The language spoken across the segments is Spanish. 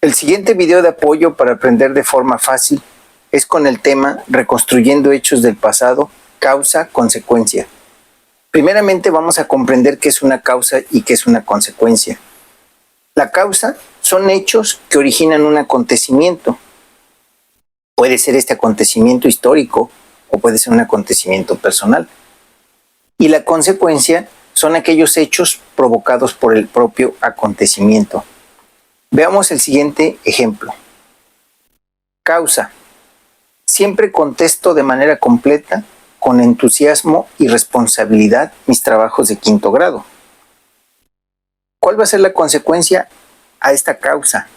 El siguiente video de apoyo para aprender de forma fácil es con el tema Reconstruyendo hechos del pasado, causa-consecuencia. Primeramente vamos a comprender qué es una causa y qué es una consecuencia. La causa son hechos que originan un acontecimiento. Puede ser este acontecimiento histórico o puede ser un acontecimiento personal. Y la consecuencia son aquellos hechos provocados por el propio acontecimiento. Veamos el siguiente ejemplo. Causa. Siempre contesto de manera completa, con entusiasmo y responsabilidad mis trabajos de quinto grado. ¿Cuál va a ser la consecuencia a esta causa?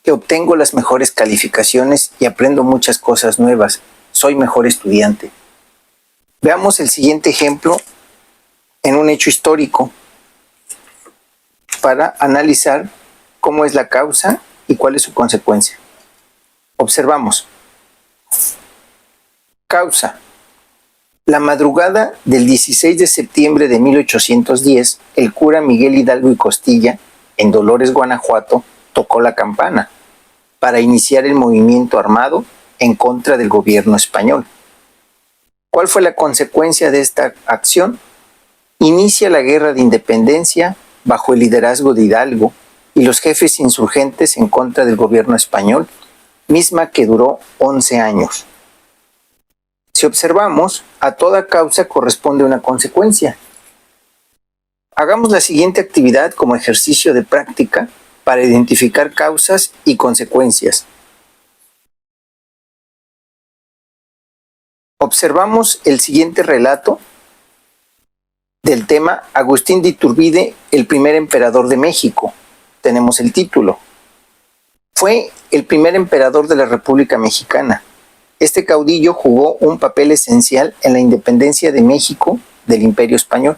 Que obtengo las mejores calificaciones y aprendo muchas cosas nuevas. Soy mejor estudiante. Veamos el siguiente ejemplo en un hecho histórico para analizar cómo es la causa y cuál es su consecuencia. Observamos. Causa. La madrugada del 16 de septiembre de 1810, el cura Miguel Hidalgo y Costilla, en Dolores, Guanajuato, tocó la campana para iniciar el movimiento armado en contra del gobierno español. ¿Cuál fue la consecuencia de esta acción? Inicia la guerra de independencia bajo el liderazgo de Hidalgo y los jefes insurgentes en contra del gobierno español, misma que duró 11 años. Si observamos, a toda causa corresponde una consecuencia. Hagamos la siguiente actividad como ejercicio de práctica para identificar causas y consecuencias. Observamos el siguiente relato del tema Agustín de Iturbide, el primer emperador de México. Tenemos el título. Fue el primer emperador de la República Mexicana. Este caudillo jugó un papel esencial en la independencia de México del Imperio Español.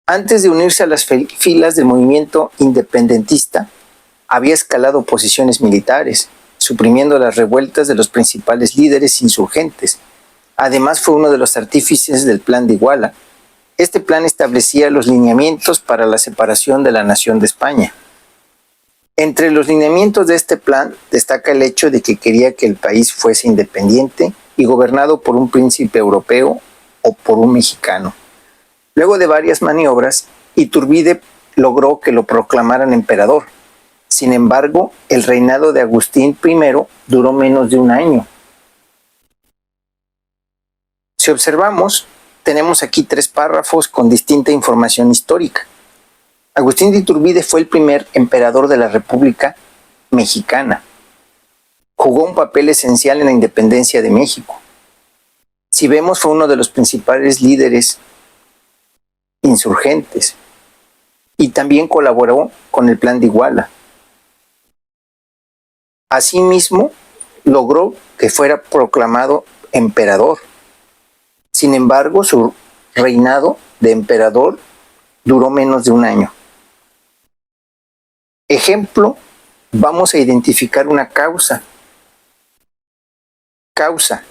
Antes de unirse a las filas del movimiento independentista, había escalado posiciones militares, suprimiendo las revueltas de los principales líderes insurgentes. Además, fue uno de los artífices del Plan de Iguala. Este plan establecía los lineamientos para la separación de la nación de España. Entre los lineamientos de este plan destaca el hecho de que quería que el país fuese independiente y gobernado por un príncipe europeo o por un mexicano. Luego de varias maniobras, Iturbide logró que lo proclamaran emperador. Sin embargo, el reinado de Agustín I duró menos de un año. Si observamos, tenemos aquí 3 párrafos con distinta información histórica. Agustín de Iturbide fue el primer emperador de la República Mexicana. Jugó un papel esencial en la independencia de México. Si vemos, fue uno de los principales líderes insurgentes y también colaboró con el Plan de Iguala. Asimismo, logró que fuera proclamado emperador. Sin embargo, su reinado de emperador duró menos de un año. Ejemplo, vamos a identificar una causa. Causa.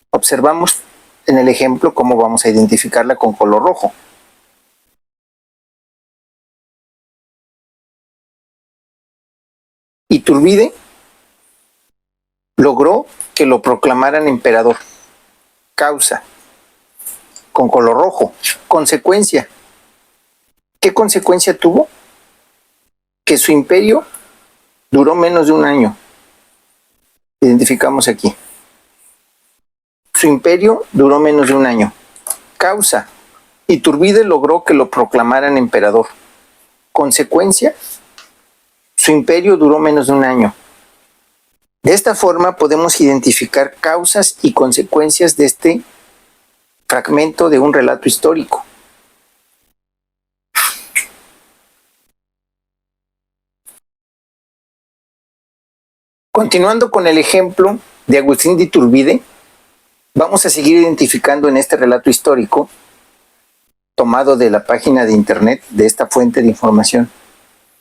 Observamos en el ejemplo cómo vamos a identificarla con color rojo. Iturbide logró que lo proclamaran emperador. Causa. Con color rojo. Consecuencia. ¿Qué consecuencia tuvo? Que su imperio duró menos de un año. Identificamos aquí. Su imperio duró menos de un año. Causa. Iturbide logró que lo proclamaran emperador. Consecuencia. Su imperio duró menos de un año. De esta forma podemos identificar causas y consecuencias de este fragmento de un relato histórico. Continuando con el ejemplo de Agustín de Iturbide, vamos a seguir identificando en este relato histórico, tomado de la página de internet de esta fuente de información.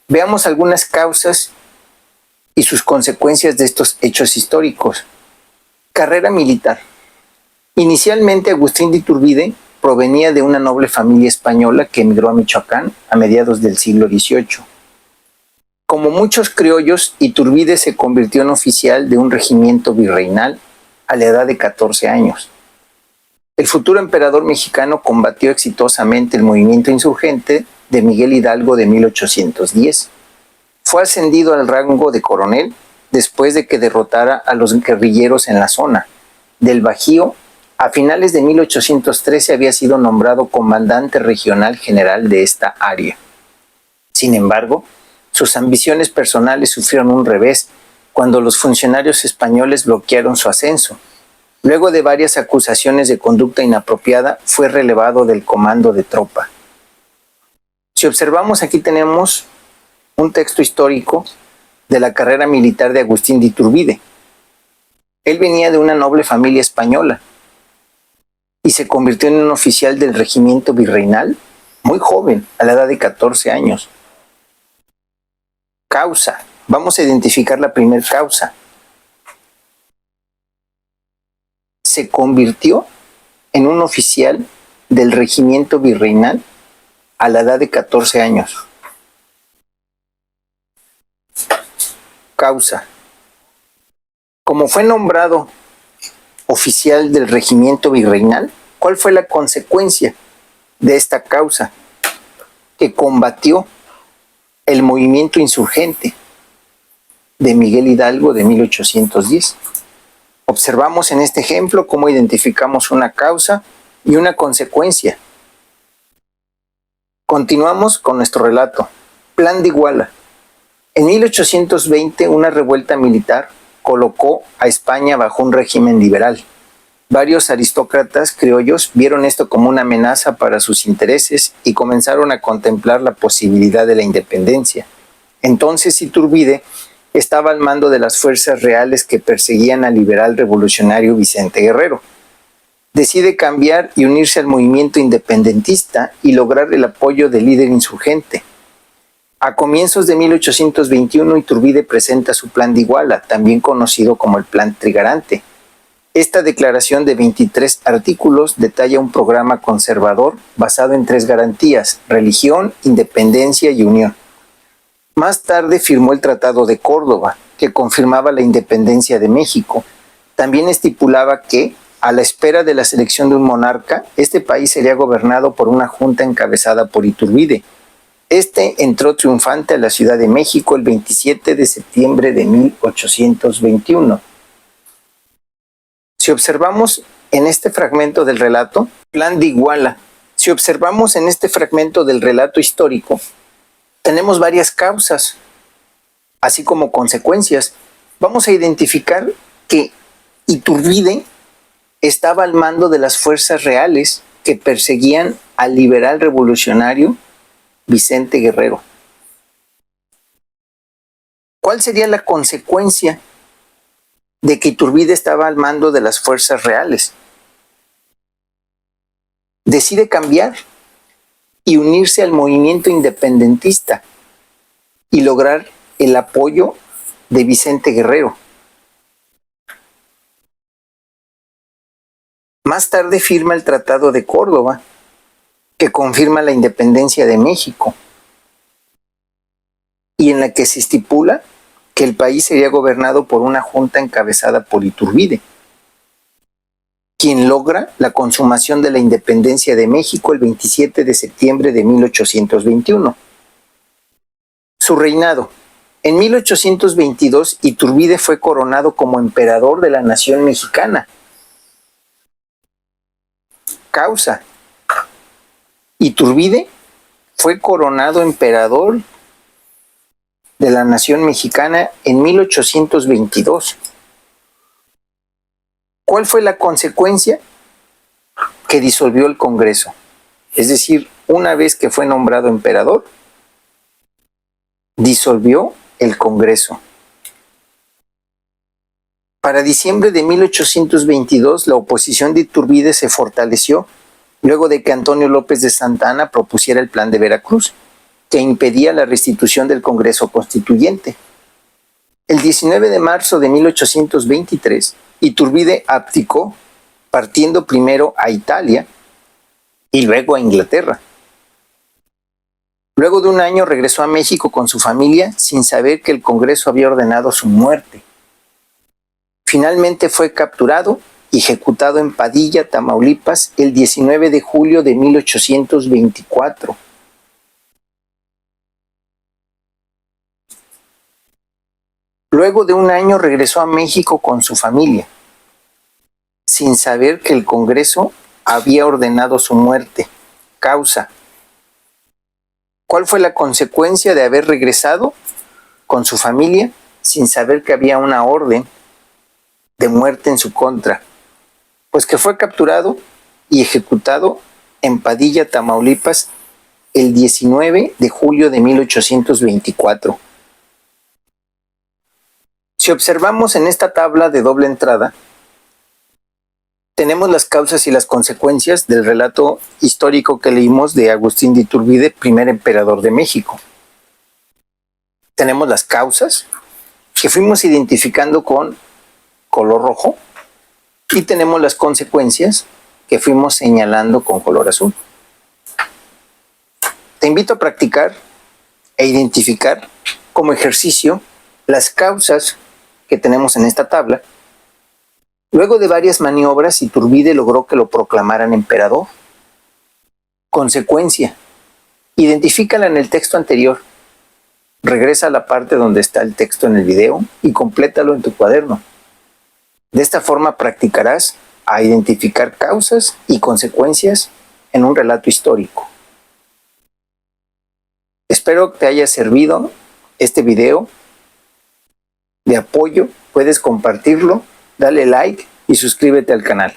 Veamos algunas causas y sus consecuencias de estos hechos históricos. Carrera militar. Inicialmente, Agustín de Iturbide provenía de una noble familia española que emigró a Michoacán a mediados del siglo XVIII. Como muchos criollos, Iturbide se convirtió en oficial de un regimiento virreinal a la edad de 14 años. El futuro emperador mexicano combatió exitosamente el movimiento insurgente de Miguel Hidalgo de 1810. Fue ascendido al rango de coronel después de que derrotara a los guerrilleros en la zona. Del Bajío, a finales de 1813 había sido nombrado comandante regional general de esta área. Sin embargo, sus ambiciones personales sufrieron un revés cuando los funcionarios españoles bloquearon su ascenso. Luego de varias acusaciones de conducta inapropiada, fue relevado del comando de tropa. Si observamos, aquí tenemos un texto histórico de la carrera militar de Agustín de Iturbide. Él venía de una noble familia española y se convirtió en un oficial del regimiento virreinal muy joven, a la edad de 14 años. Causa. Vamos a identificar la primera causa. Se convirtió en un oficial del regimiento virreinal a la edad de 14 años. Causa. Como fue nombrado oficial del regimiento virreinal, ¿cuál fue la consecuencia de esta causa? Que combatió el movimiento insurgente de Miguel Hidalgo de 1810. Observamos en este ejemplo cómo identificamos una causa y una consecuencia. Continuamos con nuestro relato. Plan de Iguala. En 1820, una revuelta militar colocó a España bajo un régimen liberal. Varios aristócratas criollos vieron esto como una amenaza para sus intereses y comenzaron a contemplar la posibilidad de la independencia. Entonces Iturbide estaba al mando de las fuerzas reales que perseguían al liberal revolucionario Vicente Guerrero. Decide cambiar y unirse al movimiento independentista y lograr el apoyo del líder insurgente. A comienzos de 1821, Iturbide presenta su Plan de Iguala, también conocido como el Plan Trigarante. Esta declaración de 23 artículos detalla un programa conservador basado en 3 garantías: religión, independencia y unión. Más tarde firmó el Tratado de Córdoba, que confirmaba la independencia de México. También estipulaba que, a la espera de la selección de un monarca, este país sería gobernado por una junta encabezada por Iturbide. Este entró triunfante a la Ciudad de México el 27 de septiembre de 1821. Si observamos en este fragmento del relato, Plan de Iguala, si observamos en este fragmento del relato histórico, tenemos varias causas, así como consecuencias. Vamos a identificar que Iturbide estaba al mando de las fuerzas reales que perseguían al liberal revolucionario Vicente Guerrero. ¿Cuál sería la consecuencia de que Iturbide estaba al mando de las fuerzas reales? Decide cambiar y unirse al movimiento independentista y lograr el apoyo de Vicente Guerrero. Más tarde firma el Tratado de Córdoba, que confirma la independencia de México y en la que se estipula que el país sería gobernado por una junta encabezada por Iturbide, quien logra la consumación de la independencia de México el 27 de septiembre de 1821. Su reinado. En 1822, Iturbide fue coronado como emperador de la nación mexicana. Causa. Iturbide fue coronado emperador de la nación mexicana en 1822. ¿Cuál fue la consecuencia? Que disolvió el Congreso. Es decir, una vez que fue nombrado emperador, disolvió el Congreso. Para diciembre de 1822, la oposición de Iturbide se fortaleció luego de que Antonio López de Santa Anna propusiera el Plan de Veracruz, que impedía la restitución del Congreso Constituyente. El 19 de marzo de 1823, Iturbide abdicó, partiendo primero a Italia y luego a Inglaterra. Luego de un año regresó a México con su familia sin saber que el Congreso había ordenado su muerte. Finalmente fue capturado y ejecutado en Padilla, Tamaulipas, el 19 de julio de 1824. Luego de un año regresó a México con su familia, sin saber que el Congreso había ordenado su muerte. Causa: ¿cuál fue la consecuencia de haber regresado con su familia sin saber que había una orden de muerte en su contra? Pues que fue capturado y ejecutado en Padilla, Tamaulipas, el 19 de julio de 1824. Si observamos en esta tabla de doble entrada, tenemos las causas y las consecuencias del relato histórico que leímos de Agustín de Iturbide, primer emperador de México. Tenemos las causas que fuimos identificando con color rojo y tenemos las consecuencias que fuimos señalando con color azul. Te invito a practicar e identificar como ejercicio las causas que tenemos en esta tabla. Luego de varias maniobras, Iturbide logró que lo proclamaran emperador. Consecuencia: identifícala en el texto anterior. Regresa a la parte donde está el texto en el video y complétalo en tu cuaderno. De esta forma practicarás a identificar causas y consecuencias en un relato histórico. Espero que te haya servido este video de apoyo. Puedes compartirlo, dale like y suscríbete al canal.